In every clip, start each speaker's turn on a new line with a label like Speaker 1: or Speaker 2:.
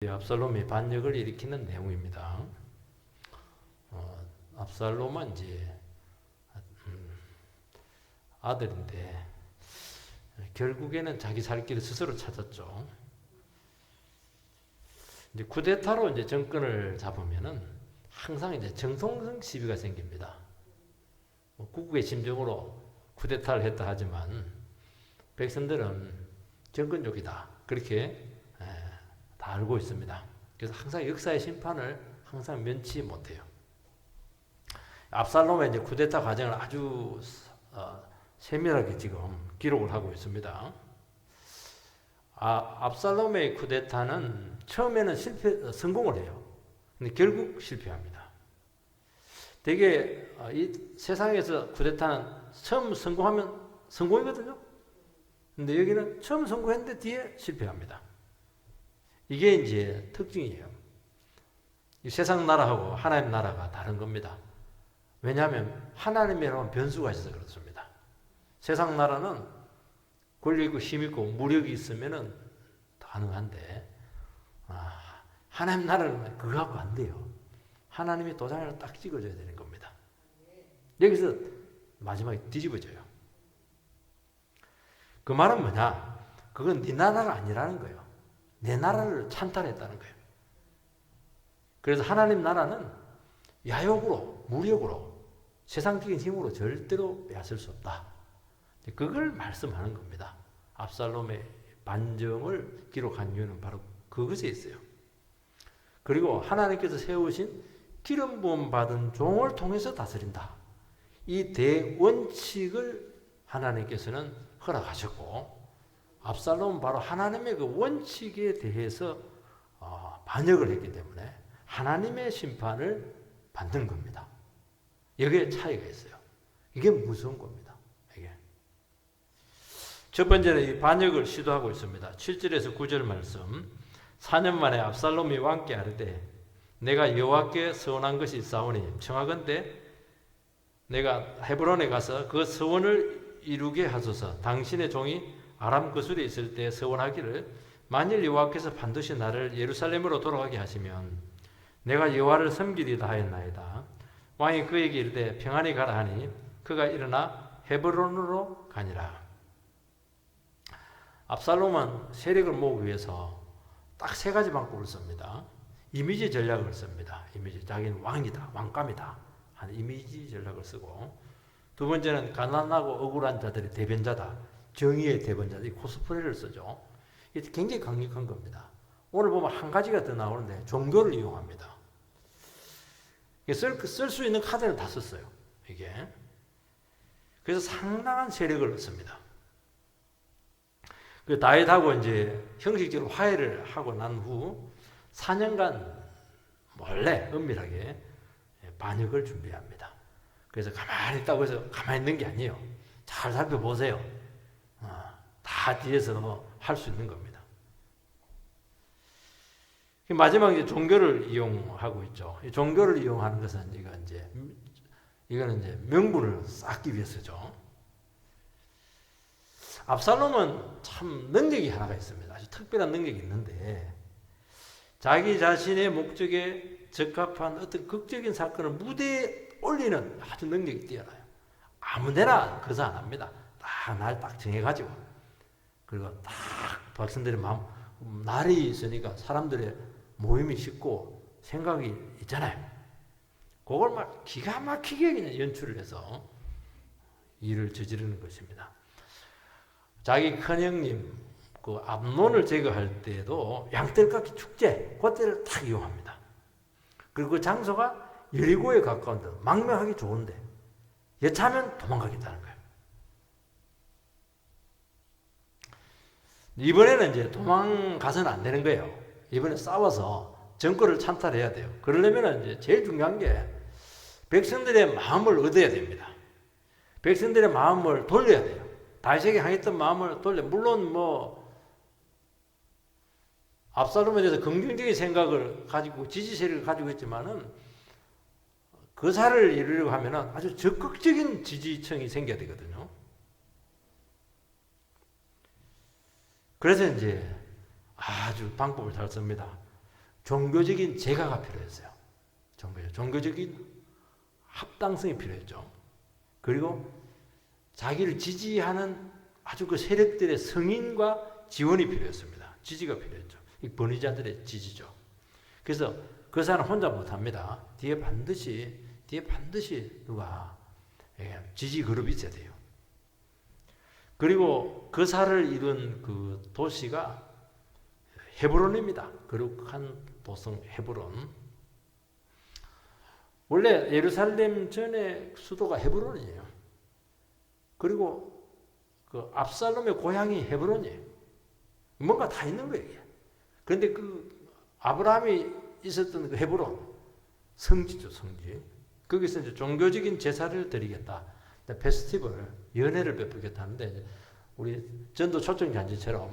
Speaker 1: 압살롬이 반역을 일으키는 내용입니다. 압살롬은 이제 아들인데 결국에는 자기 살 길을 스스로 찾았죠. 이제 쿠데타로 이제 정권을 잡으면은 항상 이제 정통성 시비가 생깁니다. 국국의 심정으로 쿠데타를 했다 하지만 백성들은 정권족이다 그렇게 다 알고 있습니다. 그래서 항상 역사의 심판을 항상 면치 못해요. 압살롬의 이제 쿠데타 과정을 아주 세밀하게 지금 기록을 하고 있습니다. 압살롬의 쿠데타는 처음에는 성공을 해요. 근데 결국 실패합니다. 되게 이 세상에서 쿠데타는 처음 성공하면 성공이거든요. 근데 여기는 처음 성공했는데 뒤에 실패합니다. 이게 이제 특징이에요. 이 세상 나라하고 하나님 나라가 다른 겁니다. 왜냐하면 하나님이라는 변수가 있어서 그렇습니다. 세상 나라는 권리 있고 힘 있고 무력이 있으면은 가능한데 하나님 나라는 그거 갖고 안 돼요. 하나님이 도장을 딱 찍어줘야 되는 겁니다. 여기서 마지막에 뒤집어져요. 그 말은 뭐냐? 그건 네 나라가 아니라는 거예요. 내 나라를 찬탈했다는 거예요. 그래서 하나님 나라는 야욕으로, 무력으로, 세상적인 힘으로 절대로 빼앗을 수 없다. 그걸 말씀하는 겁니다. 압살롬의 반정을 기록한 이유는 바로 그것에 있어요. 그리고 하나님께서 세우신 기름 부음 받은 종을 통해서 다스린다. 이 대원칙을 하나님께서는 허락하셨고 압살롬은 바로 하나님의 그 원칙에 대해서 반역을 했기 때문에 하나님의 심판을 받는 겁니다. 여기에 차이가 있어요. 이게 무서운 겁니다. 이게. 첫 번째는 이 반역을 시도하고 있습니다. 7절에서 9절 말씀. 4년 만에 압살롬이 왕께 아뢰되 내가 여호와께 서원한 것이 있사오니 청하건대 내가 헤브론에 가서 그 서원을 이루게 하소서. 당신의 종이 아람 거술에 있을 때 서원하기를 만일 여호와께서 반드시 나를 예루살렘으로 돌아가게 하시면 내가 여호와를 섬기리다 하였나이다. 왕이 그에게 이르되 평안히 가라 하니 그가 일어나 헤브론으로 가니라. 압살롬은 세력을 모으기 위해서 딱 세 가지 방법을 씁니다. 이미지 전략을 씁니다. 이미지, 자기는 왕이다, 왕감이다 하는 이미지 전략을 쓰고, 두 번째는 가난하고 억울한 자들의 대변자다, 정의의 대변자다, 이 코스프레를 쓰죠. 이게 굉장히 강력한 겁니다. 오늘 보면 한 가지가 더 나오는데 종교를 이용합니다. 쓸 수 있는 카드를 다 썼어요. 이게. 그래서 상당한 세력을 얻습니다. 그 다윗하고 이제 형식적으로 화해를 하고 난 후 4년간 몰래 은밀하게 반역을 준비합니다. 그래서 가만히 있다고 해서 가만히 있는 게 아니에요. 잘 살펴보세요. 다 뒤에서 할 수 있는 겁니다. 마지막에 종교를 이용하고 있죠. 이 종교를 이용하는 것은 이거는 이제 명분을 쌓기 위해서죠. 압살롬은 참 능력이 하나가 있습니다. 아주 특별한 능력이 있는데 자기 자신의 목적에 적합한 어떤 극적인 사건을 무대에 올리는 아주 능력이 뛰어나요. 아무데나 거사 안 합니다. 딱 날 딱 정해가지고 그리고 딱 백성들의 마음, 날이 있으니까 사람들의 모임이 쉽고 생각이 있잖아요. 그걸 막 기가 막히게 그냥 연출을 해서 일을 저지르는 것입니다. 자기 큰형님 그 암논을 제거할 때도 양떼깎이 축제 그때를 딱 이용합니다. 그리고 그 장소가 여리고에 가까운데 망명하기 좋은데 여차하면 도망가겠다는 거예요. 이번에는 이제 도망가서는 안 되는 거예요. 이번에 싸워서 정권을 찬탈해야 돼요. 그러려면 이제 제일 중요한 게 백성들의 마음을 얻어야 됩니다. 백성들의 마음을 돌려야 돼요. 다윗에게 향했던 마음을 돌려. 물론 압살롬에 대해서 긍정적인 생각을 가지고 지지 세력을 가지고 있지만은 그 사를 이루려고 하면은 아주 적극적인 지지층이 생겨야 되거든요. 그래서 이제 아주 방법을 잘 씁니다. 종교적인 제가가 필요했어요. 종교적인 합당성이 필요했죠. 그리고 자기를 지지하는 아주 그 세력들의 승인과 지원이 필요했습니다. 지지가 필요했죠. 이 번의자들의 지지죠. 그래서 그 사람 혼자 못합니다. 뒤에 반드시 누가 지지 그룹이 있어야 돼요. 그리고 그 살을 이룬 그 도시가 헤브론입니다. 거룩한 도성 헤브론. 원래 예루살렘 전에 수도가 헤브론이에요. 그리고 그 압살롬의 고향이 헤브론이에요. 뭔가 다 있는 거예요. 그런데 그 아브라함이 있었던 그 헤브론 성지죠, 성지. 거기서 이제 종교적인 제사를 드리겠다. 페스티벌, 연회를 베푸겠다 하는데 우리 전도 초청 잔치처럼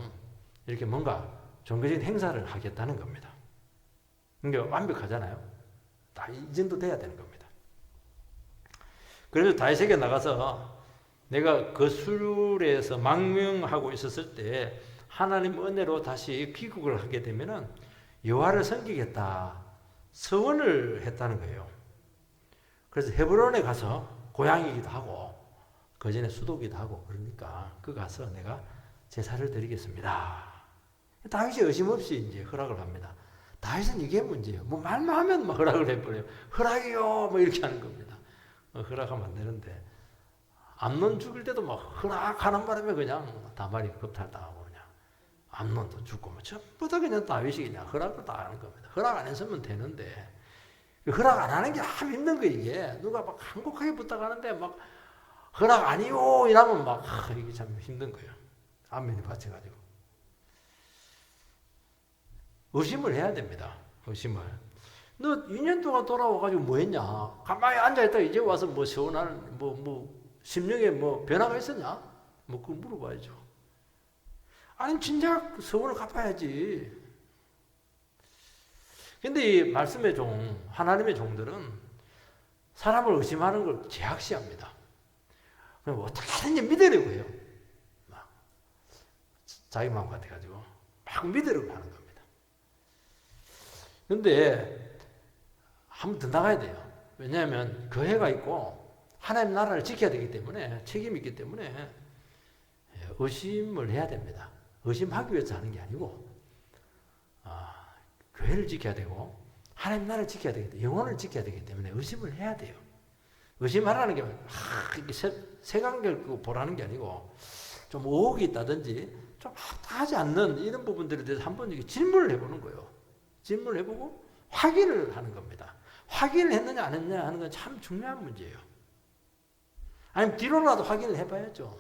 Speaker 1: 이렇게 뭔가 종교적인 행사를 하겠다는 겁니다. 그러니까 완벽하잖아요. 다 이 정도 돼야 되는 겁니다. 그래서 다윗에게 나가서 내가 그 술에서 망명하고 있었을 때 하나님 은혜로 다시 귀국을 하게 되면은 여호와를 섬기겠다 서원을 했다는 거예요. 그래서 헤브론에 가서 고향이기도 하고 그 전에 수도기도 하고 그러니까 그 가서 내가 제사를 드리겠습니다. 다윗이 의심 없이 이제 허락을 합니다. 다윗은 이게 문제예요. 뭐 말만 하면 막 허락을 해버려요. 허락이요, 뭐 이렇게 하는 겁니다. 허락하면 안 되는데 암논 죽일 때도 막 허락하는 바람에 그냥 다말이 겁탈당하고 그냥 암논도 죽고 뭐 전부 다 그냥 다윗이 그냥 허락을 다 하는 겁니다. 허락 안 했으면 되는데 허락 안 하는 게 참 힘든 거 이게 누가 막 한곡하게 부탁하는데 막 허락 아니요 이러면 막 이게 참 힘든 거예요. 안면이 받쳐가지고 의심을 해야 됩니다. 의심을. 너 2년 동안 돌아와가지고 뭐 했냐? 가만히 앉아있다 이제 와서 뭐 시원한 심령에 뭐 변화가 있었냐? 뭐 그거 물어봐야죠. 아니 진작 서원을 갚아야지. 근데 이 말씀의 종, 하나님의 종들은 사람을 의심하는 걸 제약시합니다. 그럼 어떻게든지 믿으려고 해요. 막 자기 마음 같아가지고 막 믿으려고 하는 겁니다. 근데 한 번 더 나가야 돼요. 왜냐하면 교회가 있고 하나님 나라를 지켜야 되기 때문에 책임이 있기 때문에 의심을 해야 됩니다. 의심하기 위해서 하는 게 아니고 교회를 지켜야 되고 하나님 나라를 지켜야 되기 때문에 영혼을 지켜야 되기 때문에 의심을 해야 돼요. 의심하라는 게 색안경 보라는 게 아니고 좀 의혹이 있다든지 좀 합당하지 않는 이런 부분들에 대해서 한번 질문을 해보는 거예요. 질문을 해보고 확인을 하는 겁니다. 확인을 했느냐 안 했느냐 하는 건 참 중요한 문제예요. 아니면 뒤로라도 확인을 해봐야죠.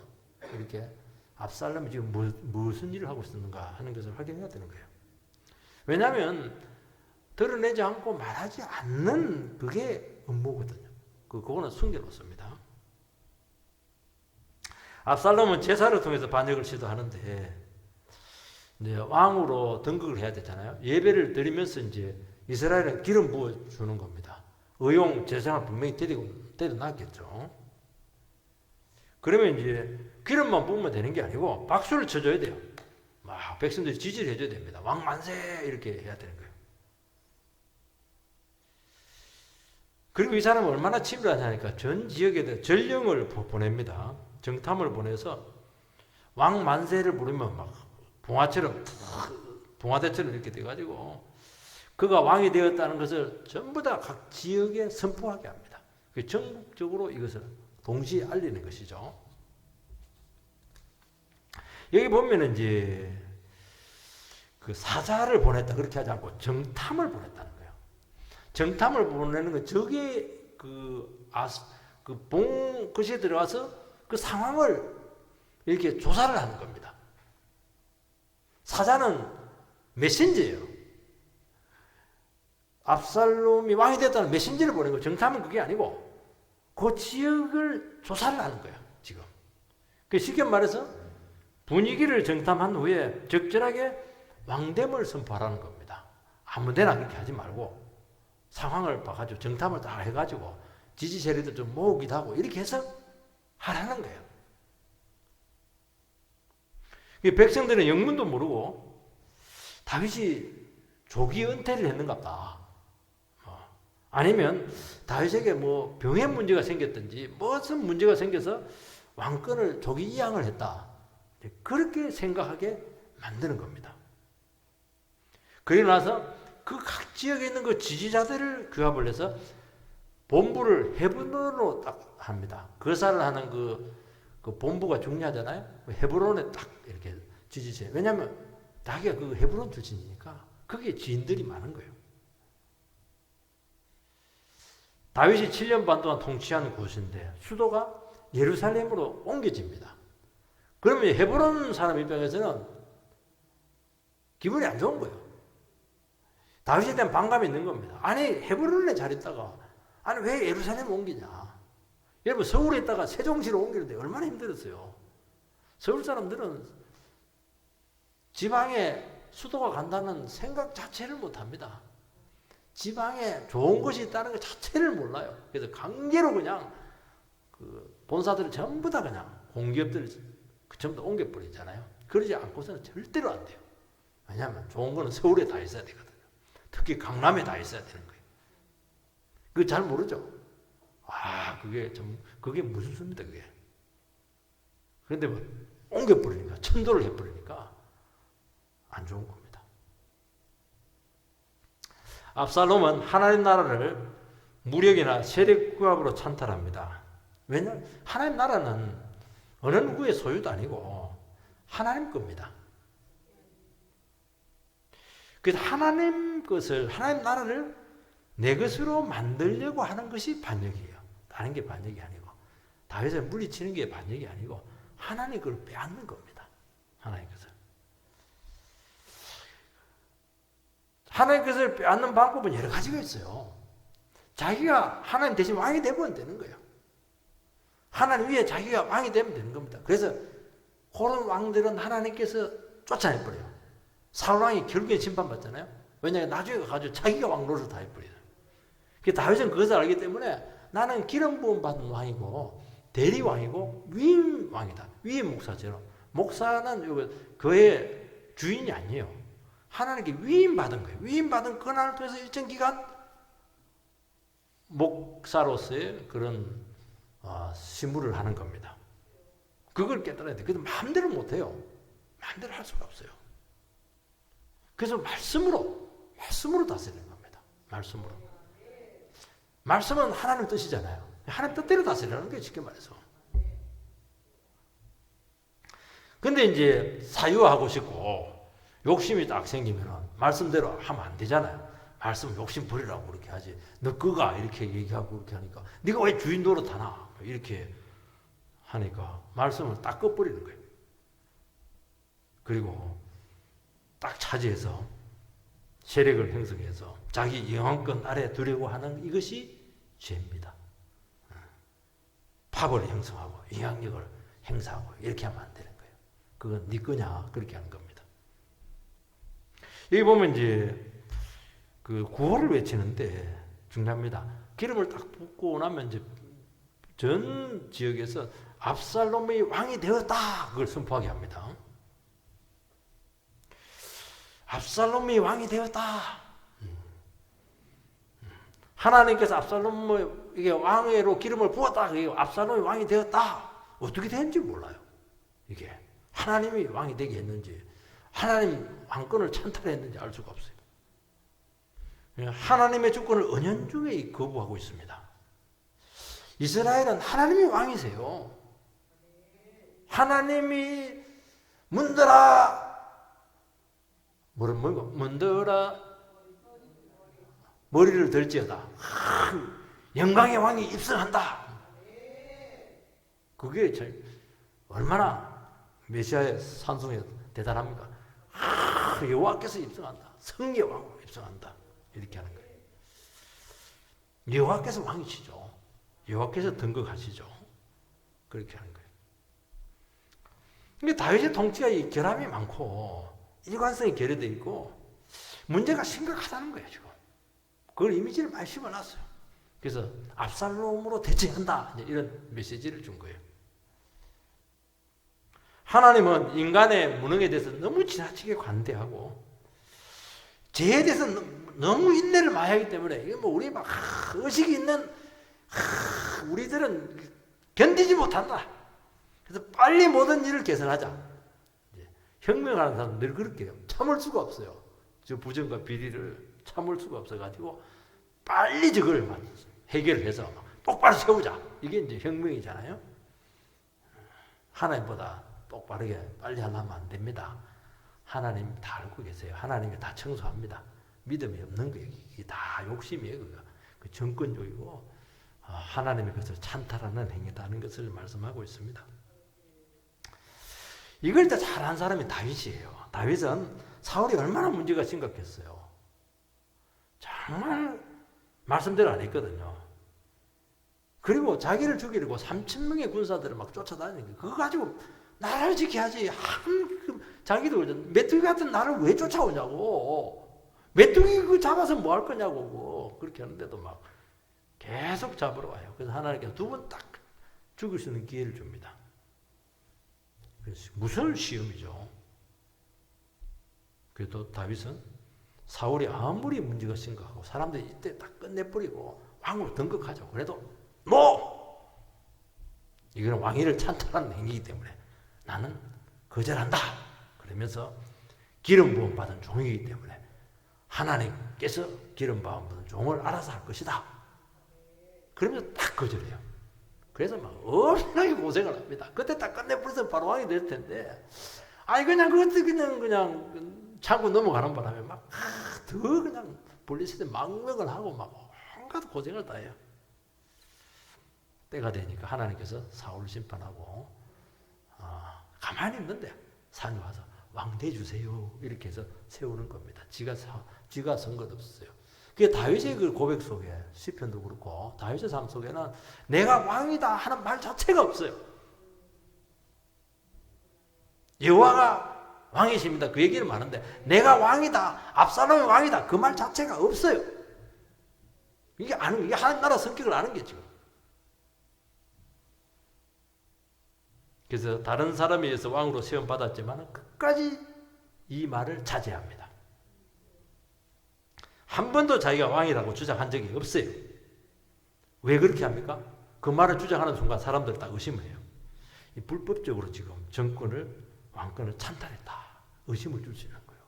Speaker 1: 이렇게 압살롬이 지금 무슨 일을 하고 있었는가 하는 것을 확인해야 되는 거예요. 왜냐하면 드러내지 않고 말하지 않는 그게 업무거든요. 그거는 숨겨놓습니다. 압살롬은 제사를 통해서 반역을 시도하는데 이제 왕으로 등극을 해야 되잖아요. 예배를 드리면서 이제 이스라엘은 기름 부어 주는 겁니다. 의용 제사를 분명히 때려놨겠죠. 그러면 이제 기름만 부으면 되는 게 아니고 박수를 쳐줘야 돼요. 막 백성들이 지지를 해줘야 됩니다. 왕 만세 이렇게 해야 되는 거예요. 그리고 이 사람은 얼마나 치밀하냐니까 전 지역에 전령을 보냅니다. 정탐을 보내서 왕 만세를 부르면 막 봉화처럼 봉화대처럼 이렇게 돼가지고 그가 왕이 되었다는 것을 전부 다 각 지역에 선포하게 합니다. 전국적으로 이것을 동시에 알리는 것이죠. 여기 보면은 이제 그 사자를 보냈다 그렇게 하지 않고 정탐을 보냈다는 거예요. 정탐을 보내는 건 저게 그것이 들어가서 그 상황을 이렇게 조사를 하는 겁니다. 사자는 메신저예요. 압살롬이 왕이 됐다는 메신저를 보낸 거예요. 정탐은 그게 아니고 그 지역을 조사를 하는 거예요. 지금. 쉽게 말해서 분위기를 정탐한 후에 적절하게 왕됨을 선포하라는 겁니다. 아무데나 그렇게 하지 말고 상황을 봐가지고 정탐을 다 해가지고 지지 세력들 좀 모으기도 하고 이렇게 해서 하라는 거예요. 백성들은 영문도 모르고 다윗이 조기 은퇴를 했는갑다. 아니면 다윗에게 뭐 병의 문제가 생겼든지 무슨 문제가 생겨서 왕권을 조기 이양을 했다. 그렇게 생각하게 만드는 겁니다. 그리고 나서 그 각 지역에 있는 그 지지자들을 규합을 해서 본부를 헤브론으로 딱 합니다. 거사를 하는 그 본부가 중요하잖아요. 헤브론에 딱 이렇게 지지세. 왜냐하면 자기가 그 헤브론 출신이니까 거기에 지인들이 많은 거예요. 다윗이 7년 반 동안 통치한 곳인데 수도가 예루살렘으로 옮겨집니다. 그러면 헤브론 사람 입장에서는 기분이 안 좋은 거예요. 다윗에 대한 반감이 있는 겁니다. 아니 헤브론에 잘 있다가 아니 왜 예루살렘 옮기냐. 여러분 서울에 있다가 세종시로 옮기는데 얼마나 힘들었어요. 서울 사람들은 지방에 수도가 간다는 생각 자체를 못합니다. 지방에 좋은 것이 있다는 것 자체를 몰라요. 그래서 강제로 그냥 그 본사들을 전부 다 그냥 공기업들을 전부 다 옮겨버리잖아요. 그러지 않고서는 절대로 안 돼요. 왜냐하면 좋은 거는 서울에 다 있어야 되거든요. 특히 강남에 다 있어야 되는 거예요. 그거 잘 모르죠? 그게 무슨 수입니다, 그게. 그런데 뭐 옮겨버리니까, 천도를 해버리니까 안 좋은 겁니다. 압살롬은 하나님 나라를 무력이나 세력 구합으로 찬탈합니다. 왜냐하면 하나님 나라는 어느 누구의 소유도 아니고 하나님 겁니다. 그래서 하나님 것을, 하나님 나라를 내 것으로 만들려고 하는 것이 반역이에요. 다른 게 반역이 아니고, 다윗을 물리치는 게 반역이 아니고 하나님 그걸 빼앗는 겁니다. 하나님 것을. 하나님 것을 빼앗는 방법은 여러 가지가 있어요. 자기가 하나님 대신 왕이 되면 되는 거예요. 하나님 위에 자기가 왕이 되면 되는 겁니다. 그래서 그런 왕들은 하나님께서 쫓아내버려요. 사울왕이 결국에 심판받잖아요. 왜냐하면 나중에 가지고 자기가 왕 노릇을 다 해버려요. 다윗은 그것을 알기 때문에 나는 기름 부음 받은 왕이고 대리왕이고 위임 왕이다. 위임 목사처럼. 목사는 그의 주인이 아니에요. 하나님께 위임 받은 거예요. 위임 받은 권한을 통해서 일정 기간 목사로서의 그런 시무를 하는 겁니다. 그걸 깨달아야 돼요. 근데 마음대로 못해요. 마음대로 할 수가 없어요. 그래서 말씀으로 다스리는 겁니다. 말씀으로. 말씀은 하나님 뜻이잖아요. 하나님 뜻대로 다스리라는 게 쉽게 말해서. 근데 이제 사유하고 싶고 욕심이 딱 생기면 말씀대로 하면 안 되잖아요. 말씀 욕심 버리라고 그렇게 하지. 너 그가 이렇게 얘기하고 그렇게 하니까 네가 왜 주인 노릇하나 이렇게 하니까 말씀을 딱 꺼버리는 거예요. 그리고 딱 차지해서 세력을 형성해서 자기 영향권 아래 두려고 하는 이것이 죄입니다. 파벌을 형성하고 영향력을 행사하고 이렇게 하면 안 되는 거예요. 그건 네 거냐 그렇게 하는 겁니다. 여기 보면 이제 그 구호를 외치는데 중요합니다. 기름을 딱 붓고 나면 이제 전 지역에서 압살롬이 왕이 되었다 그걸 선포하게 합니다. 압살롬이 왕이 되었다. 하나님께서 압살롬을 이게 왕으로 기름을 부었다. 압살롬이 왕이 되었다. 어떻게 되는지 몰라요. 이게 하나님이 왕이 되게 했는지, 하나님 왕권을 찬탈했는지 알 수가 없어요. 하나님의 주권을 은연중에 거부하고 있습니다. 이스라엘은 하나님이 왕이세요. 하나님이 문들아 문들아 머리를 들지어다. 영광의 왕이 입성한다. 그게 얼마나 메시아의 산송이 대단합니까? 여호와께서 입성한다. 성의 왕으로 입성한다. 이렇게 하는 거예요. 여호와께서 왕이시죠. 여호와께서 등극하시죠. 그렇게 하는 거예요. 근데 다윗의 통치가 이 결함이 많고 일관성이 결여되어 있고 문제가 심각하다는 거예요. 지금 그걸 이미지를 많이 심어놨어요. 그래서 압살롬으로 대체한다 이런 메시지를 준 거예요. 하나님은 인간의 무능에 대해서 너무 지나치게 관대하고 죄에 대해서 너무 인내를 많이 하기 때문에 이게 뭐 우리 막 의식이 있는 우리들은 견디지 못한다. 그래서 빨리 모든 일을 개선하자. 혁명하는 사람은 늘 그렇게 해요. 참을 수가 없어요. 저 부정과 비리를 참을 수가 없어가지고 빨리 저걸 해결해서 똑바로 세우자. 이게 이제 혁명이잖아요. 하나님보다 똑바르게 빨리 하려면 안 됩니다. 하나님 다 알고 계세요. 하나님이 다 청소합니다. 믿음이 없는 거예요. 이게 다 욕심이에요. 그 정권적이고 하나님의 것을 찬탈하는 행위다는 것을 말씀하고 있습니다. 이걸 다 잘한 사람이 다윗이에요. 다윗은 사울이 얼마나 문제가 심각했어요. 정말 말씀대로 안 했거든요. 그리고 자기를 죽이려고 3,000명의 군사들을 막 쫓아다니는 거 그거 가지고 나라를 지켜야지. 자기도 메뚜기 같은 나를 왜 쫓아오냐고. 메뚜기 그 잡아서 뭐 할 거냐고. 그렇게 하는데도 막 계속 잡으러 와요. 그래서 하나님께서 2번 딱 죽일 수 있는 기회를 줍니다. 무슨 시험이죠. 그래도 다윗은 사울이 아무리 문제가 심각하고 사람들이 이때 딱 끝내버리고 왕으로 등극하죠. 그래도 이거는 왕위를 찬탈하는 행위이기 때문에 나는 거절한다. 그러면서 기름 부음 받은 종이기 때문에 하나님께서 기름 부음 받은 종을 알아서 할 것이다. 그러면서 딱 거절해요. 그래서 막 엄청나게 고생을 합니다. 그때 딱 끝내버려서 바로 왕이 될 텐데, 그냥 그것도 그냥 참고 넘어가는 바람에 막 더 그냥 블리셋에 망명을 하고 막 온갖 고생을 다 해요. 때가 되니까 하나님께서 사울을 심판하고 가만히 있는데 산에 와서 왕 대주세요 이렇게 해서 세우는 겁니다. 지가 선 것 없어요. 그게 다윗의 그 고백 속에 시편도 그렇고 다윗의 삶 속에는 내가 왕이다 하는 말 자체가 없어요. 여호와가 왕이십니다. 그 얘기는 많은데 내가 왕이다, 압살롬이 왕이다 그 말 자체가 없어요. 이게 하나님 나라 성격을 아는 게 지금. 그래서 다른 사람에 의해서 왕으로 세움 받았지만 끝까지 이 말을 자제합니다. 한 번도 자기가 왕이라고 주장한 적이 없어요. 왜 그렇게 합니까? 그 말을 주장하는 순간 사람들 다 의심해요. 이 불법적으로 지금 왕권을 찬탈했다. 의심을 줄 수 있는 거예요.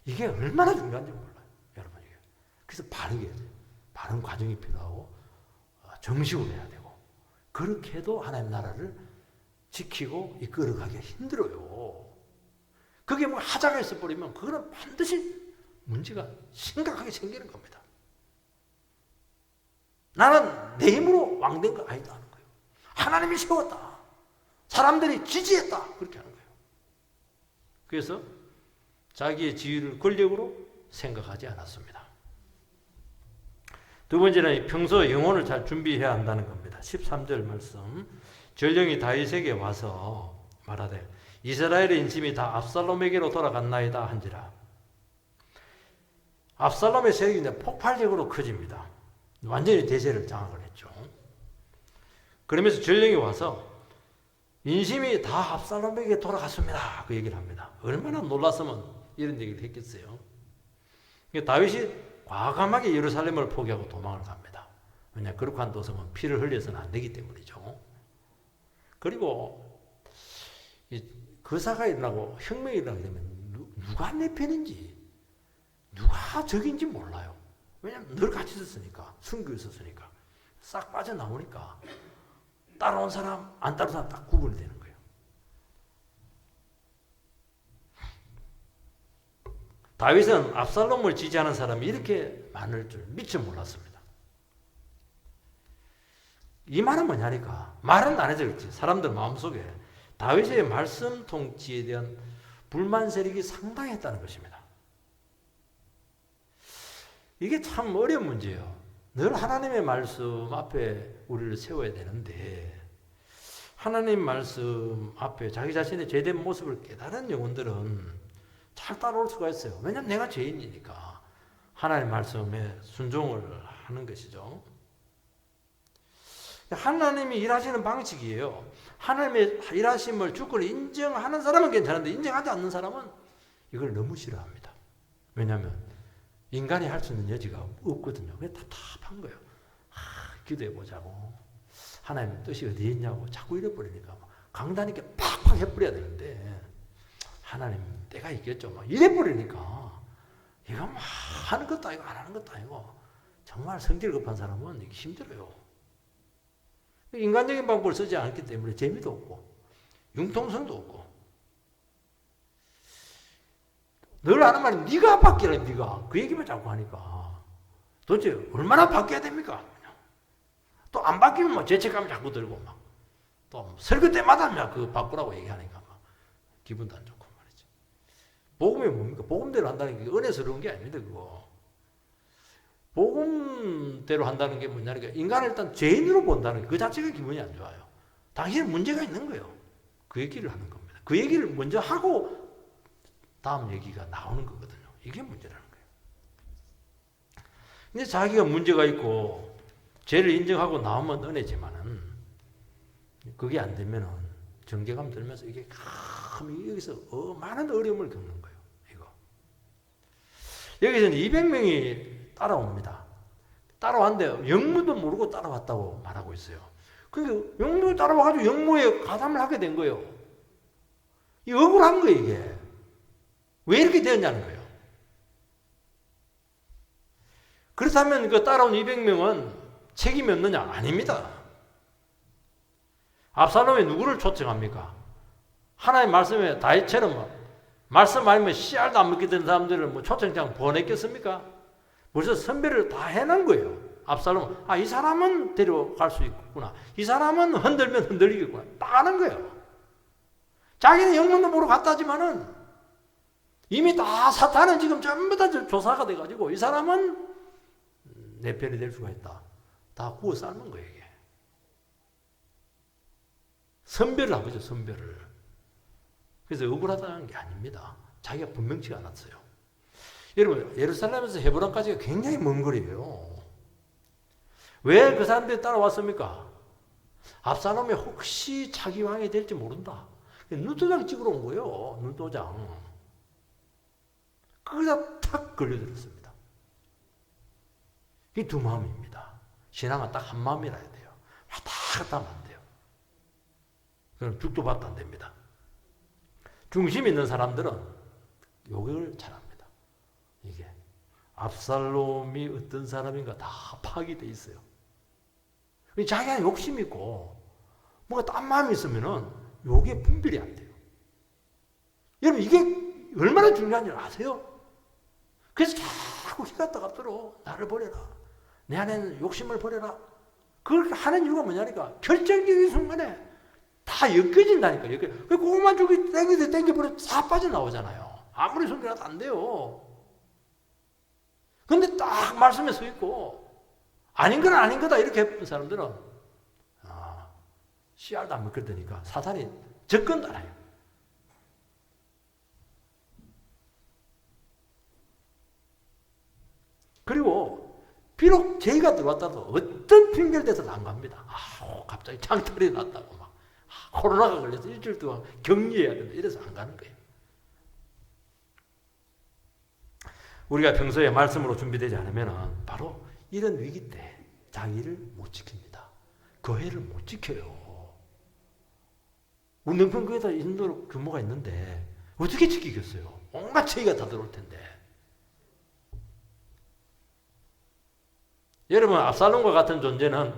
Speaker 1: 이게 얼마나 중요한지 몰라요. 여러분 이게. 그래서 바르게 해야 돼요. 바른 과정이 필요하고 정식으로 해야 되고 그렇게 해도 하나님 나라를 지키고 이끌어가기가 힘들어요. 그게 뭐 하자가 있어버리면 그거는 반드시 문제가 심각하게 생기는 겁니다. 나는 내 힘으로 왕된 거 아니다 하는 거예요. 하나님이 세웠다. 사람들이 지지했다. 그렇게 하는 거예요. 그래서 자기의 지위를 권력으로 생각하지 않았습니다. 두 번째는 평소 영혼을 잘 준비해야 한다는 겁니다. 13절 말씀. 전령이 다윗에게 와서 말하되 이스라엘의 인심이 다 압살롬에게로 돌아갔나이다 한지라. 압살롬의 세력이 폭발적으로 커집니다. 완전히 대세를 장악을 했죠. 그러면서 전령이 와서 인심이 다 압살롬에게 돌아갔습니다. 그 얘기를 합니다. 얼마나 놀랐으면 이런 얘기를 했겠어요. 다윗이 과감하게 예루살렘을 포기하고 도망을 갑니다. 왜냐 그렇게 한도서는 피를 흘려서는 안 되기 때문이죠. 그리고 거사가 일어나고 혁명이 일어나게 되면 누가 내 편인지 누가 적인지 몰라요. 왜냐하면 늘 같이 있었으니까 순교에 있었으니까 싹 빠져나오니까 따라온 사람 안 따라온 사람 딱 구분이 되는 거예요. 다윗은 압살롬을 지지하는 사람이 이렇게 많을 줄 미처 몰랐습니다. 이 말은 뭐냐니까 말은 안 해서 그렇지 사람들 마음속에 다윗의 말씀 통치에 대한 불만 세력이 상당했다는 것입니다. 이게 참 어려운 문제예요. 늘 하나님의 말씀 앞에 우리를 세워야 되는데 하나님 말씀 앞에 자기 자신의 죄된 모습을 깨달은 영혼들은 잘 따라올 수가 있어요. 왜냐하면 내가 죄인이니까 하나님 말씀에 순종을 하는 것이죠. 하나님이 일하시는 방식이에요. 하나님의 일하심을 주권을 인정하는 사람은 괜찮은데 인정하지 않는 사람은 이걸 너무 싫어합니다. 왜냐하면 인간이 할 수 있는 여지가 없거든요. 그게 답답한 거예요. 기도해 보자고. 하나님 뜻이 어디에 있냐고 자꾸 이래버리니까 강단 있게 팍팍 해버려야 되는데 하나님 때가 있겠죠. 막 이래버리니까 이거 막 하는 것도 아니고 안 하는 것도 아니고 정말 성질 급한 사람은 이게 힘들어요. 인간적인 방법을 쓰지 않기 때문에 재미도 없고 융통성도 없고 늘 하는 말이 네가 바뀌라 네가 그 얘기만 자꾸 하니까 도대체 얼마나 바뀌어야 됩니까? 또 안 바뀌면 막 죄책감이 자꾸 들고 막 또 설교 때마다 그 바꾸라고 얘기하니까 막 기분도 안 좋고 말이죠. 복음이 뭡니까? 복음대로 한다는 게 은혜스러운 게 아닙니다. 그거 복음대로 한다는 게 뭐냐니까 인간을 일단 죄인으로 본다는 그 자체가 기분이 안 좋아요. 당신은 문제가 있는 거예요. 그 얘기를 하는 겁니다. 그 얘기를 먼저 하고 다음 얘기가 나오는 거거든요. 이게 문제라는 거예요. 근데 자기가 문제가 있고 죄를 인정하고 나오면 은혜지만은 그게 안 되면은 정죄감 들면서 이게 여기서 많은 어려움을 겪는 거예요. 이거. 여기서는 200명이 따라옵니다. 따라왔는데 영무도 모르고 따라왔다고 말하고 있어요. 그러니까 영무 따라와가지고 영무에 가담을 하게 된 거예요. 이 억울한 거예요, 이게. 왜 이렇게 되었냐는 거예요. 그렇다면 그 따라온 200명은 책임이 없느냐? 아닙니다. 압살롬이 누구를 초청합니까? 하나님 말씀에 다윗처럼 말씀 아니면 씨알도 안 먹게 되는 사람들을 뭐 초청장 보냈겠습니까? 벌써 선별을 다 해놓은 거예요. 압살롬은 이 사람은 데려갈 수 있구나. 이 사람은 흔들면 흔들리겠구나. 딱 아는 거예요. 자기는 영문도 보러 갔다지만은 이미 다 사탄은 지금 전부 다 조사가 돼가지고 이 사람은 내 편이 될 수가 있다. 다 구워 삶은 거예요, 이게. 선별을 한 거죠, 선별을. 그래서 억울하다는 게 아닙니다. 자기가 분명치가 않았어요. 여러분, 예루살렘에서 헤브론까지가 굉장히 먼 거리예요. 왜 그 사람들이 따라왔습니까? 압살롬이 혹시 자기 왕이 될지 모른다. 눈도장 찍으러 온 거예요, 눈도장. 거기다 탁 걸려들었습니다. 이 두 마음입니다. 신앙은 딱 한 마음이라 해야 돼요. 왔다 갔다 하면 안 돼요. 그럼 죽도 밥도 안 됩니다. 중심 있는 사람들은 요격을 잘합니다. 이게 압살롬이 어떤 사람인가 다 파악이 돼 있어요. 자기가 욕심 있고 뭔가 딴 마음이 있으면은 요게 분별이 안 돼요. 여러분 이게 얼마나 중요한지 아세요? 그래서 자꾸 희갔다 갚도록 나를 버려라. 내 안에는 욕심을 버려라. 그렇게 하는 이유가 뭐냐니까 결정적인 순간에 다 엮여진다니까. 그것만 저기 땡겨버려 다 빠져나오잖아요. 아무리 손질해도 안 돼요. 근데 딱 말씀에 서 있고 아닌 건 아닌 거다 이렇게 해본 사람들은 씨알도 안 먹거드니까 사탄이 접근도 안 해요. 그리고 비록 죄가 들어왔다도 어떤 핑계를 대서도 안 갑니다. 갑자기 장탈이 났다고 막 코로나가 걸려서 일주일 동안 격리해야 된다 이래서 안 가는 거예요. 우리가 평소에 말씀으로 준비되지 않으면 바로 이런 위기 때 자기를 못 지킵니다. 교회를 못 지켜요. 우리 능평교회도 이 정도 규모가 있는데 어떻게 지키겠어요? 온갖 죄가 다 들어올 텐데. 여러분 압살롬과 같은 존재는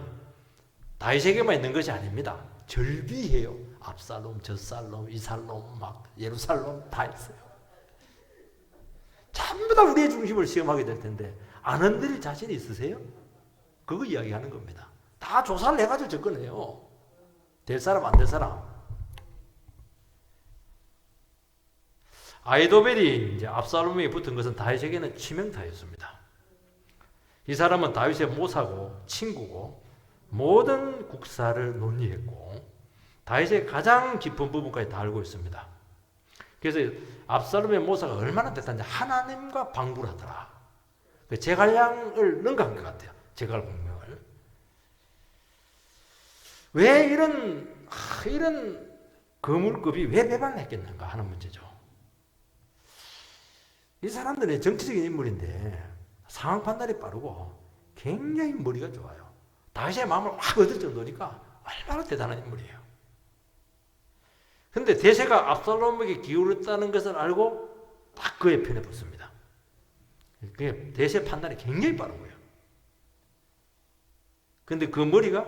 Speaker 1: 다윗에게만 있는 것이 아닙니다. 절비해요. 압살롬, 젖살롬, 이살롬, 막 예루살렘 다 있어요. 전부 다 우리의 중심을 시험하게 될 텐데 안 흔들릴 자신이 있으세요? 그거 이야기하는 겁니다. 다 조사를 해가지고 접근해요. 될 사람 안 될 사람. 아이도벨이 이제 압살롬에게 붙은 것은 다윗에게는 치명타였습니다. 이 사람은 다윗의 모사고 친구고 모든 국사를 논의했고 다윗의 가장 깊은 부분까지 다 알고 있습니다. 그래서 압살롬의 모사가 얼마나 됐다는지 하나님과 방불 하더라. 그 제갈량을 능가한 것 같아요. 제갈 공명을. 왜 이런 거물급이 왜 배반을 했겠는가 하는 문제죠. 이 사람들은 정치적인 인물인데 상황 판단이 빠르고 굉장히 머리가 좋아요. 다윗의 마음을 확 얻을 정도니까 얼마나 대단한 인물이에요. 근데 대세가 압살롬에게 기울었다는 것을 알고 딱 그의 편에 붙습니다. 그게 대세 판단이 굉장히 빠른 거예요. 근데 그 머리가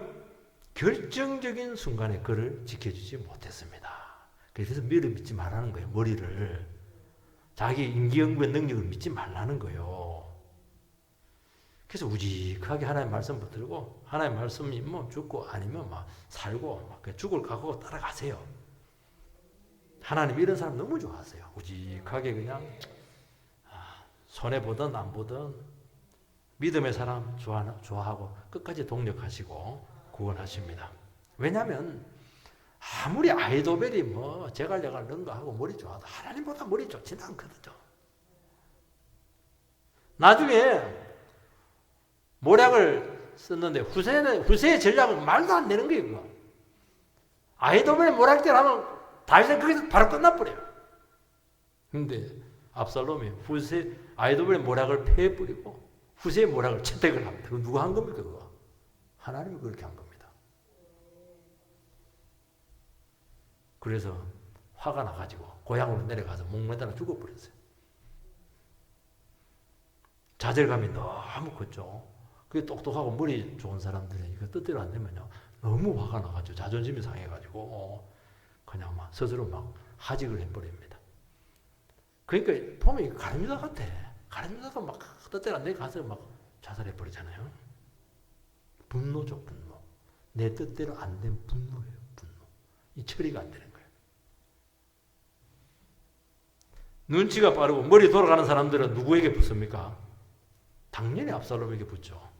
Speaker 1: 결정적인 순간에 그를 지켜주지 못했습니다. 그래서 미를 믿지 말라는 거예요. 머리를. 자기 임기응변 능력을 믿지 말라는 거예요. 그래서 우직하게 하나님 말씀 붙들고 하나님 말씀이 뭐 죽고 아니면 막 살고 막 죽을 각오고 따라가세요. 하나님 이런 사람 너무 좋아하세요. 우직하게 그냥 손해보든 안 보든 믿음의 사람 좋아하고 끝까지 동력하시고 구원하십니다. 왜냐하면 아무리 아이도벨이 뭐 제갈제갈 능가하고 머리 좋아도 하나님보다 머리 좋지는 않거든요. 나중에 모략을 썼는데 후세의 전략은 말도 안 되는 거예요. 그거. 아이도벨 모략대로 하면 다윗은 거기서 바로 끝나버려요. 근데 압살롬이 아이도벨의 모략을 패해버리고 후세의 모략을 채택을 합니다. 그거 누가 한 겁니까? 그거? 하나님이 그렇게 한 겁니다. 그래서 화가 나가지고 고향으로 내려가서 목매달아 죽어버렸어요. 좌절감이 너무 컸죠. 그게 똑똑하고 머리 좋은 사람들이 이거 뜻대로 안 되면요 너무 화가 나가지고 자존심이 상해가지고 그냥 막 스스로 막 하직을 해버립니다. 그러니까 보면 가룟유다 같아. 가룟유다가 막 뜻대로 안 되게 가서 막 자살해버리잖아요. 분노죠, 분노. 내 뜻대로 안 된 분노예요, 분노. 이 처리가 안 되는 거예요. 눈치가 빠르고 머리 돌아가는 사람들은 누구에게 붙습니까? 당연히 압살롬에게 붙죠.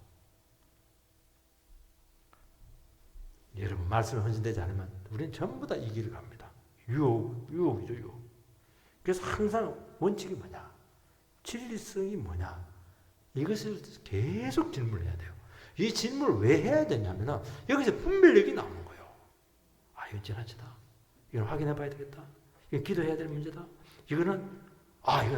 Speaker 1: 여러분 말씀에 헌신되지 않으면 우리는 전부 다 이 길을 갑니다. 유혹이죠, 유혹. 그래서 항상 원칙이 뭐냐? 진리성이 뭐냐? 이것을 계속 질문해야 돼요. 이 질문을 왜 해야 되냐면 여기서 분별력이 나오는 거예요. 아, 이건 지나치다. 이건 확인해 봐야 되겠다. 이건 기도해야 될 문제다. 이건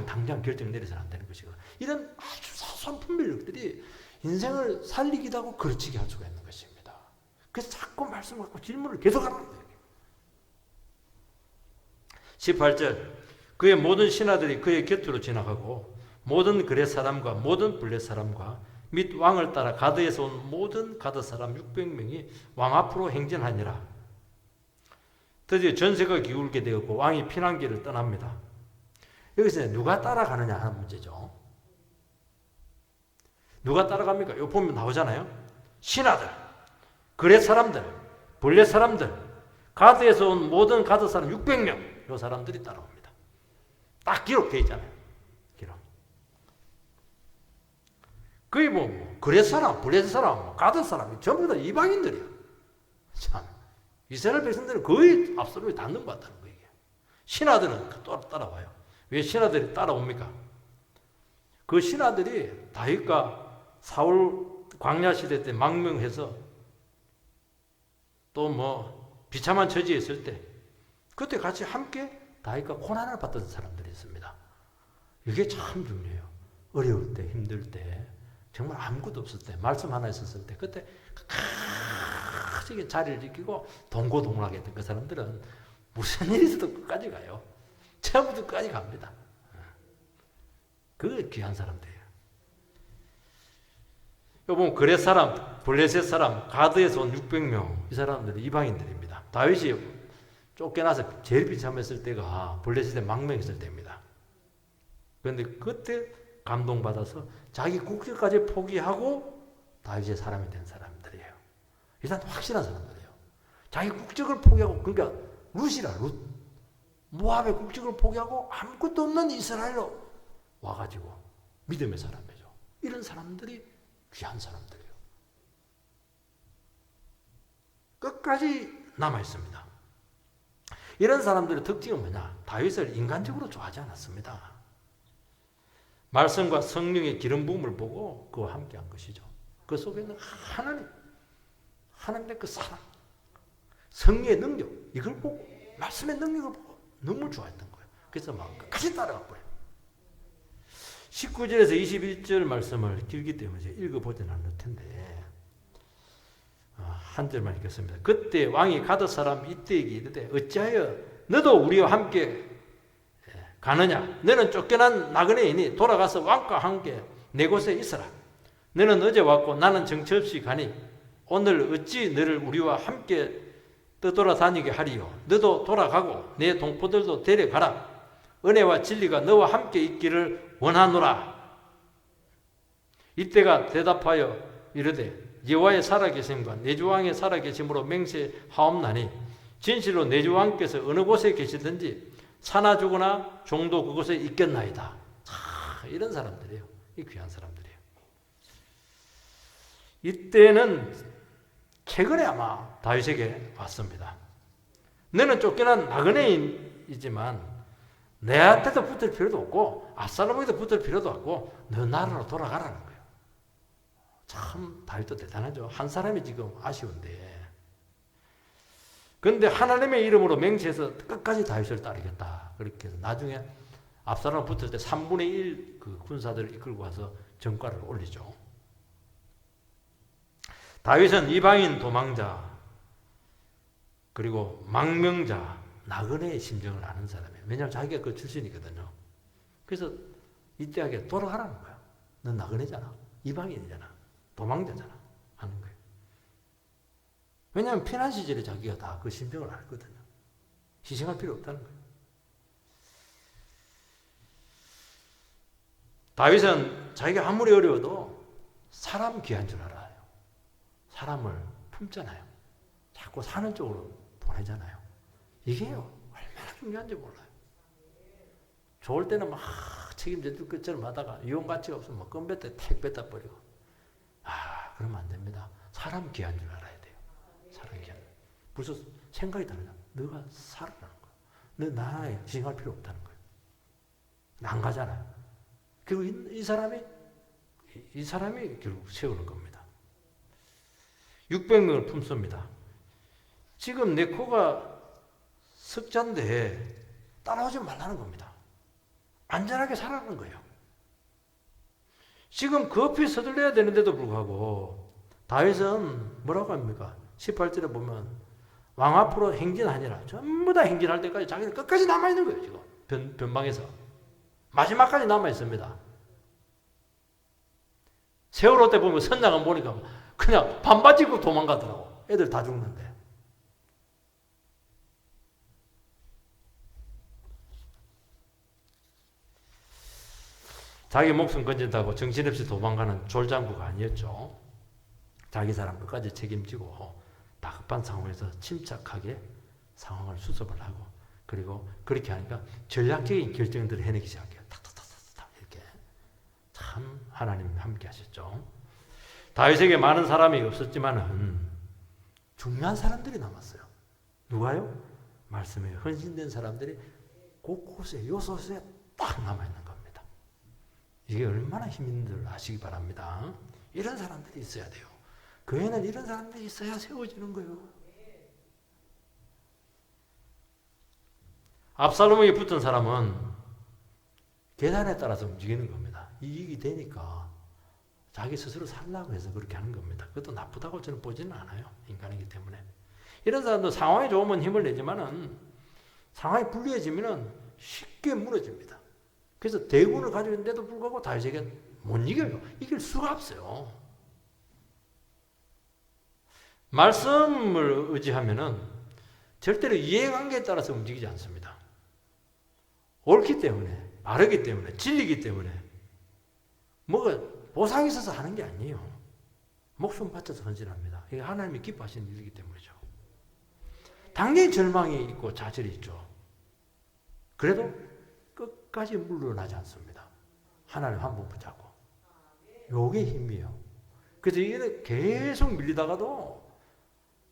Speaker 1: 당장 결정 내려서는 안 되는 것이고. 이런 아주 사소한 분별력들이 인생을 살리기도 하고 거치게 할 수가 있는 것입니다. 그래서 자꾸 말씀 갖고 질문을 계속 하는 거예요. 18절 그의 모든 신하들이 그의 곁으로 지나가고 모든 그렛 사람과 모든 블렛 사람과 및 왕을 따라 가드에서 온 모든 가드 사람 600명이 왕 앞으로 행진하니라. 드디어 전세가 기울게 되었고 왕이 피난길을 떠납니다. 여기서 누가 따라가느냐 하는 문제죠. 누가 따라갑니까? 이거 보면 나오잖아요. 신하들, 그렛 사람들, 블렛 사람들, 가드에서 온 모든 가드 사람 600명 이 사람들이 따라옵니다. 딱 기록되어 있잖아요. 기록. 거의 그렛 사람, 블렛 사람, 가드 사람이 전부 다 이방인들이야. 참 이스라엘 백성들은 거의 압살롬이 다 넘어갔다는 거예요. 신하들은 따라와요. 왜 신하들이 따라옵니까? 그 신하들이 다윗과 사울 광야 시대 때 망명해서 또 비참한 처지에 있을 때 그때 같이 함께 다윗과 고난을 받던 사람들이 있습니다. 이게 참 중요해요. 어려울 때, 힘들 때, 정말 아무것도 없을 때, 말씀 하나 있었을 때, 그때 크게 자리를 지키고 동고동락했던 그 사람들은 무슨 일이 있어도 끝까지 가요. 처음부터 끝까지 갑니다. 그게 귀한 사람들이에요. 여기 보면 그렛 사람, 블레셋 사람, 가드에서 온 600명 이 사람들은 이방인들입니다. 다윗이 쫓겨나서 제일 비참했을 때가 블레셋에 망명했을 때입니다. 그런데 그때 감동받아서 자기 국적까지 포기하고 다윗의 사람이 된 사람들이에요. 이 사람 확실한 사람들이에요. 자기 국적을 포기하고 그러니까 룻 모압의 국적을 포기하고 아무것도 없는 이스라엘로 와가지고 믿음의 사람이죠. 이런 사람들이 귀한 사람들이에요. 끝까지 남아있습니다. 이런 사람들의 특징은 뭐냐? 다윗을 인간적으로 좋아하지 않았습니다. 말씀과 성령의 기름 부음을 보고 그와 함께한 것이죠. 그 속에 있는 하나님의 그 사랑, 성령의 능력 이걸 보고 말씀의 능력을 보고 너무 좋아했던 거예요. 그래서 막 끝까지 따라가 버려요. 19절에서 21절 말씀을 길기 때문에 읽어보지는 않을 텐데 한 절만 읽겠습니다. 그때 왕이 가드 사람 이때에게 이르되 어찌하여 너도 우리와 함께 가느냐? 너는 쫓겨난 나그네이니 돌아가서 왕과 함께 내 곳에 있어라. 너는 어제 왔고 나는 정처 없이 가니 오늘 어찌 너를 우리와 함께 떠돌아다니게 하리요? 너도 돌아가고 내 동포들도 데려가라. 은혜와 진리가 너와 함께 있기를 원하노라. 이때가 대답하여 이르되 여호와의 살아계심과 내주왕의 살아계심으로 맹세하옵나니 진실로 내주왕께서 어느 곳에 계시든지 사나 죽으나 종도 그곳에 있겠나이다. 이런 사람들이에요. 이 귀한 사람들이에요. 이때는 최근에 아마 다윗에게 왔습니다. 너는 쫓겨난 나그네이지만 내한테도 붙을 필요도 없고 압살롬에게도 붙을 필요도 없고 너 나라로 돌아가라는 거예요. 참 다윗도 대단하죠. 한 사람이 지금 아쉬운데 그런데 하나님의 이름으로 맹세해서 끝까지 다윗을 따르겠다. 그렇게 해서 나중에 압살롬 붙을 때 3분의 1 그 군사들을 이끌고 와서 전과를 올리죠. 다윗은 이방인 도망자 그리고 망명자 나그네의 심정을 아는 사람이에요. 왜냐하면 자기가 그 출신이거든요. 그래서 이때하게 돌아가라는 거야. 넌 나그네잖아. 이방인이잖아. 도망자잖아. 하는 거예요. 왜냐하면 피난 시절에 자기가 다 그 심정을 알거든요. 희생할 필요 없다는 거예요. 다윗은 자기가 아무리 어려워도 사람 귀한 줄 알아요. 사람을 품잖아요. 자꾸 사는 쪽으로 보내잖아요. 이게 얼마나 중요한지 몰라요. 좋을 때는 막 책임질 것처럼 하다가 이용 가치가 없으면 막 껌뱉다 택 뱉다 버리고 그러면 안 됩니다. 사람 귀한 줄 알아야 돼요. 사람 귀한. 벌써 생각이 다르잖아. 너가 살아라는 거야. 너 나에 희생할 필요 없다는 거예요. 안 가잖아요. 그리고 이 사람이 결국 세우는 겁니다. 600명을 품습니다. 지금 내 코가 석자인데 따라오지 말라는 겁니다. 안전하게 살아가는 거예요. 지금 급히 서둘러야 되는데도 불구하고 다윗은 뭐라고 합니까? 18절에 보면 왕 앞으로 행진하니라. 전부 다 행진할 때까지 자기는 끝까지 남아있는 거예요. 지금 변방에서 마지막까지 남아있습니다. 세월호 때 보면 선장은 보니까 그냥 반바지 입고 도망가더라고. 애들 다 죽는데. 자기 목숨 건진다고 정신없이 도망가는 졸장구가 아니었죠. 자기 사람 끝까지 책임지고 다급한 상황에서 침착하게 상황을 수습을 하고 그리고 그렇게 하니까 전략적인 결정들을 해내기 시작해요. 탁탁탁탁탁 이렇게. 참 하나님 함께 하셨죠. 다윗에게 많은 사람이 없었지만은 중요한 사람들이 남았어요. 누가요? 말씀에 헌신된 사람들이 곳곳에 요소수에 딱 남아있는 겁니다. 이게 얼마나 힘 있는 줄 아시기 바랍니다. 이런 사람들이 있어야 돼요. 교회는 이런 사람들이 있어야 세워지는 거예요. 압살롬에게 붙은 사람은 계산에 따라서 움직이는 겁니다. 이익이 되니까 자기 스스로 살라고 해서 그렇게 하는 겁니다. 그것도 나쁘다고 저는 보지는 않아요. 인간이기 때문에. 이런 사람도 상황이 좋으면 힘을 내지만은 상황이 불리해지면은 쉽게 무너집니다. 그래서 대군을 가지고 있는데도 불구하고 다윗에게 못 이겨요. 이길 수가 없어요. 말씀을 의지하면은 절대로 이해관계에 따라서 움직이지 않습니다. 옳기 때문에, 바르기 때문에, 진리기 때문에 뭐가 보상이 있어서 하는 게 아니에요. 목숨 바쳐서 헌신합니다. 이게 하나님이 기뻐하시는 일이기 때문이죠. 당연히 절망이 있고 좌절이 있죠. 그래도 끝까지 물러나지 않습니다. 하나님 한 번 붙잡고. 요게 힘이에요. 그래서 이게 계속 밀리다가도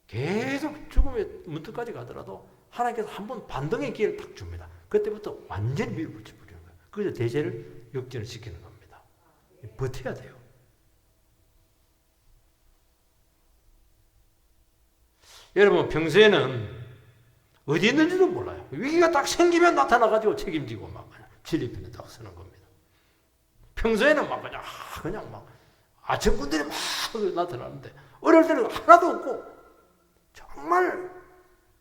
Speaker 1: 계속 죽음의 문턱까지 가더라도 하나님께서 한 번 반등의 기회를 딱 줍니다. 그때부터 완전히 밀어붙여 버리는 거예요. 그래서 대제를 역전을 시키는 겁니다. 버텨야 돼요. 여러분 평소에는 어디 있는지도 몰라요. 위기가 딱 생기면 나타나가지고 책임지고 막 진리편에 딱 서는 겁니다. 평소에는 막 그냥 막 아청꾼들이 막 나타나는데 어릴 때는 하나도 없고 정말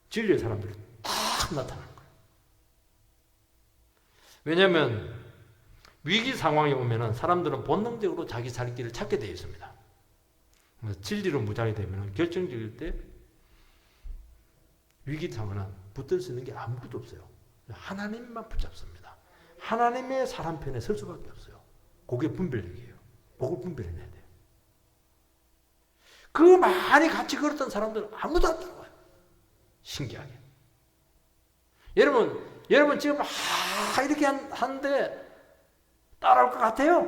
Speaker 1: 진리의 사람들이 다 나타나는 거예요. 왜냐하면 위기 상황에 오면은 사람들은 본능적으로 자기 살 길을 찾게 되어 있습니다. 진리로 무장이 되면 결정적일 때 위기 상황은 붙들 수 있는 게 아무것도 없어요. 하나님만 붙잡습니다. 하나님의 사람 편에 설 수밖에 없어요. 그게 분별력이에요. 그걸 분별해내야 돼요. 그 많이 같이 걸었던 사람들은 아무도 안 따라와요. 신기하게. 여러분 지금 이렇게 하는데 따라올 것 같아요?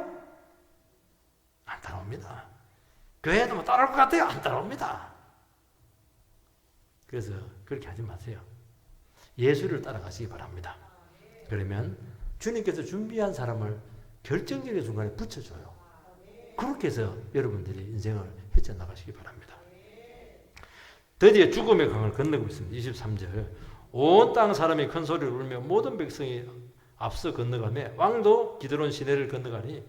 Speaker 1: 안 따라옵니다. 교회도 뭐 따라올 것 같아요? 안 따라옵니다. 그래서 그렇게 하지 마세요. 예수를 따라가시기 바랍니다. 그러면 주님께서 준비한 사람을 결정적인 순간에 붙여줘요. 그렇게 해서 여러분들이 인생을 헤쳐나가시기 바랍니다. 드디어 죽음의 강을 건너고 있습니다. 23절 온 땅 사람이 큰 소리를 울며 모든 백성이 앞서 건너가며 왕도 기드론 시내를 건너가니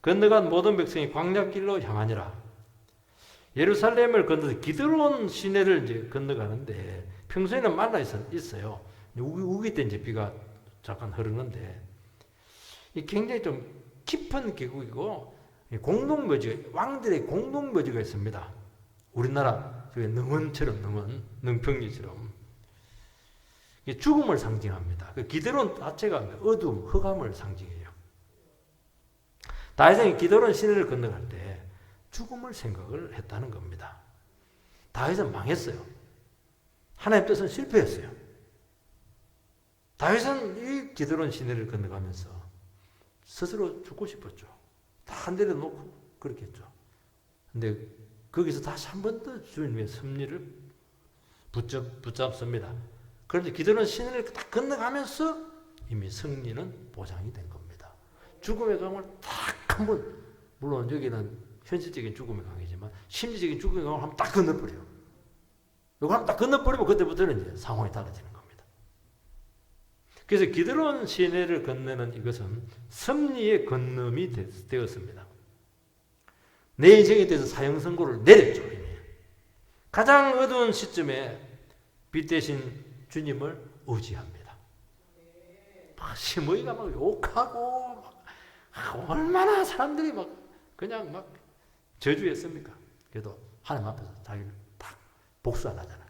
Speaker 1: 건너간 모든 백성이 광야길로 향하니라. 예루살렘을 건너서 기드론 시내를 이제 건너가는데 평소에는 말라 있어요. 우기 때 이제 비가 잠깐 흐르는데 굉장히 좀 깊은 계곡이고 공동묘지, 왕들의 공동묘지가 있습니다. 우리나라 능원처럼 능평리처럼 죽음을 상징합니다. 그 기드론 자체가 어둠, 흑암을 상징해요. 다윗이 기드론 시내를 건너갈 때 죽음을 생각을 했다는 겁니다. 다윗은 망했어요. 하나님의 뜻은 실패했어요. 다윗은 이 기드론 시내를 건너가면서 스스로 죽고 싶었죠. 다 한 대를 놓고 그렇게 했죠. 근데 거기서 다시 한 번 더 주님의 섭리를 붙잡습니다. 그런데 기드론 시내를 딱 건너가면서 이미 승리는 보장이 된 겁니다. 죽음의 강을 딱 한 번, 물론 여기는 현실적인 죽음의 강이지만 심리적인 죽음의 강을 한번 딱 건너버려요. 이거 한번 딱 건너버리면 그때부터는 이제 상황이 달라지는 겁니다. 그래서 기드론 시내를 건너는 이것은 섭리의 건너이 되었습니다. 내 인생에 대해서 사형 선고를 내렸죠. 이미. 가장 어두운 시점에 빛 대신 주님을 의지합니다. 막 시므이가 막 욕하고 막 얼마나 사람들이 막 그냥 막 저주했습니까? 그래도 하나님 앞에서 자기를 딱 복수 안 하잖아요.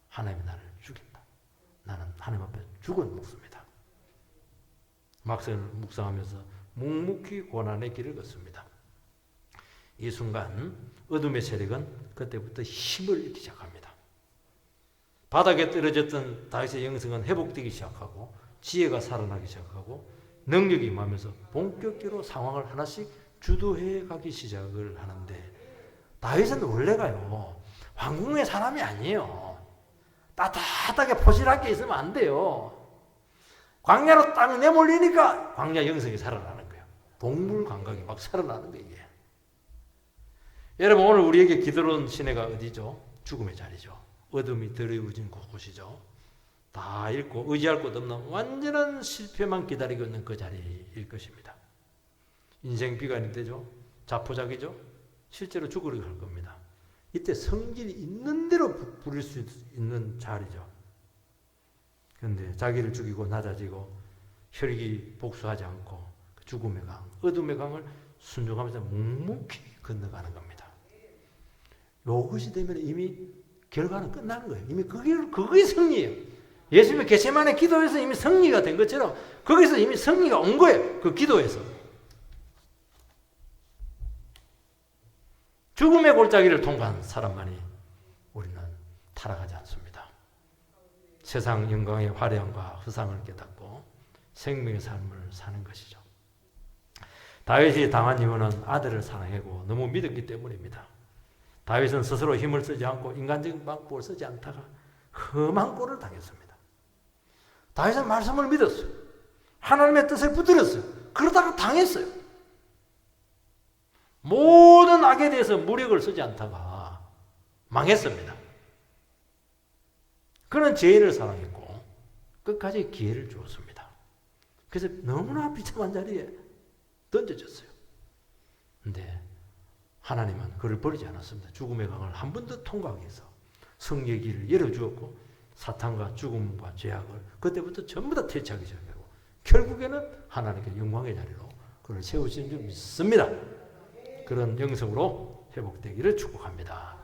Speaker 1: 하나님이 나를 죽인다. 나는 하나님 앞에 죽은 목숨이다. 막상을 묵상하면서 묵묵히 고난의 길을 걷습니다. 이 순간 어둠의 세력은 그때부터 힘을 잃기 시작합니다. 바닥에 떨어졌던 다윗의 영성은 회복되기 시작하고 지혜가 살아나기 시작하고 능력이 임하면서 본격적으로 상황을 하나씩 주도해 가기 시작을 하는데 다윗은 원래가요 왕궁의 사람이 아니에요. 따뜻하게 포실하게 있으면 안 돼요. 광야로 딱 내몰리니까 광야 영성이 살아나는 거예요. 동물 감각이 막 살아나는 거예요. 이게. 여러분 오늘 우리에게 기드론 시내가 어디죠? 죽음의 자리죠. 어둠이 드리워진 곳이죠. 다 잃고 의지할 곳 없는 완전한 실패만 기다리고 있는 그 자리일 것입니다. 인생 비관이 되죠. 자포자기죠. 실제로 죽으려 할 겁니다. 이때 성질이 있는 대로 부릴 수 있는 자리죠. 그런데 자기를 죽이고 낮아지고 혈기 복수하지 않고 죽음의 강, 어둠의 강을 순종하면서 묵묵히 건너가는 겁니다. 이것이 되면 이미 결과는 끝나는 거예요. 이미 그게 승리예요. 예수님의 겟세마네 기도에서 이미 승리가 된 것처럼 거기서 이미 승리가 온 거예요. 그 기도에서. 죽음의 골짜기를 통과한 사람만이 우리는 타락하지 않습니다. 세상 영광의 화려함과 허상을 깨닫고 생명의 삶을 사는 것이죠. 다윗이 당한 이유는 아들을 사랑하고 너무 믿었기 때문입니다. 다윗은 스스로 힘을 쓰지 않고 인간적인 방법을 쓰지 않다가 험한 꼴을 당했습니다. 다윗은 말씀을 믿었어요. 하나님의 뜻을 붙들었어요. 그러다가 당했어요. 모든 악에 대해서 무력을 쓰지 않다가 망했습니다. 그는 죄인을 사랑했고 끝까지 기회를 주었습니다. 그래서 너무나 비참한 자리에 던져졌어요. 근데 하나님은 그를 버리지 않았습니다. 죽음의 강을 한 번 더 통과하기 위해서 승리의 길을 열어주었고 사탄과 죽음과 죄악을 그때부터 전부 다 퇴치하기 시작하고 결국에는 하나님께 영광의 자리로 그를 세우시는 줄 믿습니다. 그런 영성으로 회복되기를 축복합니다.